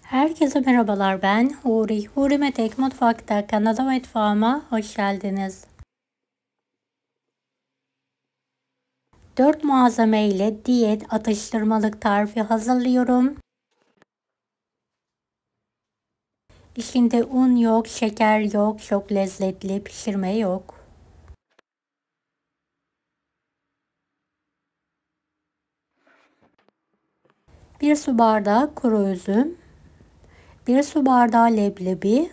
Herkese merhabalar, ben Huri. Huri Metek Mutfak'ta kanalıma mutfağıma hoş geldiniz. 4 malzeme ile diyet atıştırmalık tarifi hazırlıyorum. İçinde un yok, şeker yok, çok lezzetli, pişirme yok. Bir su bardağı kuru üzüm, bir su bardağı leblebi.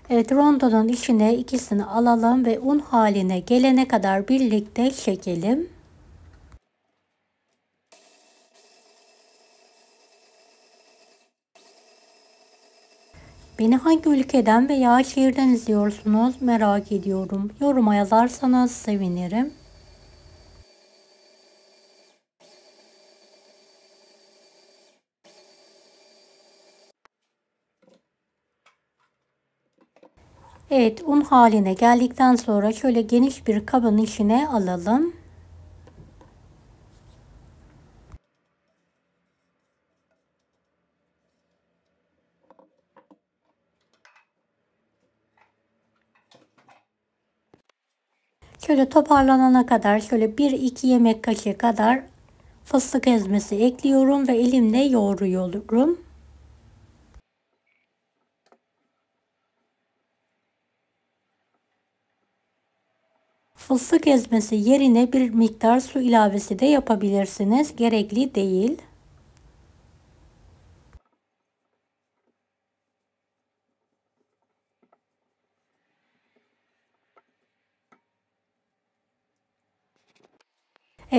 Evet, rondonun içine ikisini alalım ve un haline gelene kadar birlikte çekelim. Beni hangi ülkeden veya şehirden izliyorsunuz merak ediyorum. Yoruma yazarsanız sevinirim. Evet, un haline geldikten sonra şöyle geniş bir kabın içine alalım. Şöyle toparlanana kadar şöyle 1-2 yemek kaşığı kadar fıstık ezmesi ekliyorum ve elimle yoğuruyorum. Fıstık ezmesi yerine bir miktar su ilavesi de yapabilirsiniz. Gerekli değil.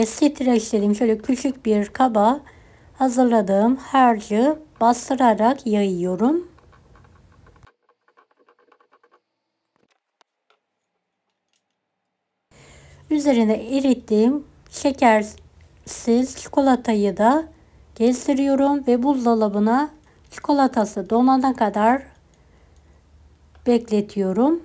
Streçledim. Şöyle küçük bir kaba hazırladığım harcı bastırarak yayıyorum. Üzerine erittiğim şekersiz çikolatayı da gezdiriyorum ve buzdolabına çikolatası donana kadar bekletiyorum.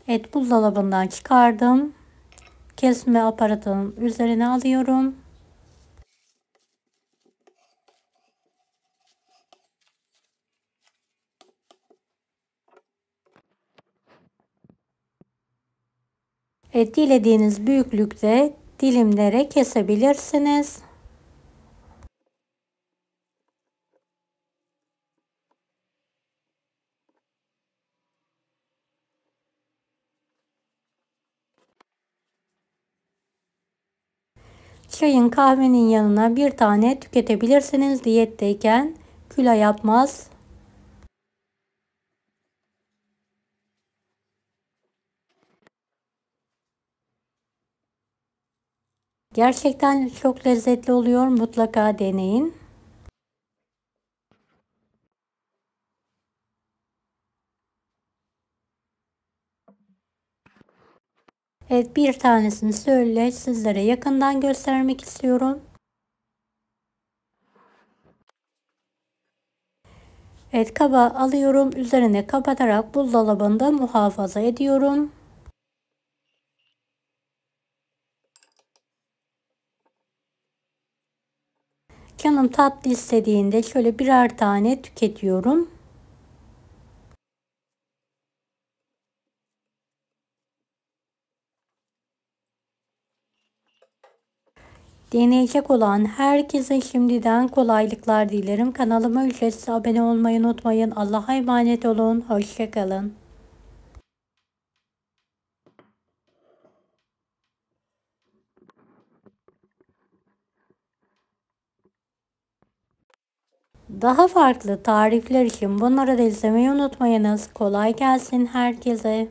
Evet, buzdolabından çıkardım. Kesme aparatının üzerine alıyorum. Dilediğiniz büyüklükte dilimlere kesebilirsiniz. Çayın kahvenin yanına bir tane tüketebilirsiniz diyetteyken, kilo yapmaz. Gerçekten çok lezzetli oluyor, mutlaka deneyin. Evet, bir tanesini şöyle sizlere yakından göstermek istiyorum. Evet, kaba alıyorum, üzerine kapatarak buzdolabında muhafaza ediyorum. Canım tatlı istediğinde şöyle birer tane tüketiyorum. Deneyecek olan herkese şimdiden kolaylıklar dilerim. Kanalıma ücretsiz abone olmayı unutmayın. Allah'a emanet olun. Hoşça kalın. Daha farklı tarifler için bunları da izlemeyi unutmayınız. Kolay gelsin herkese.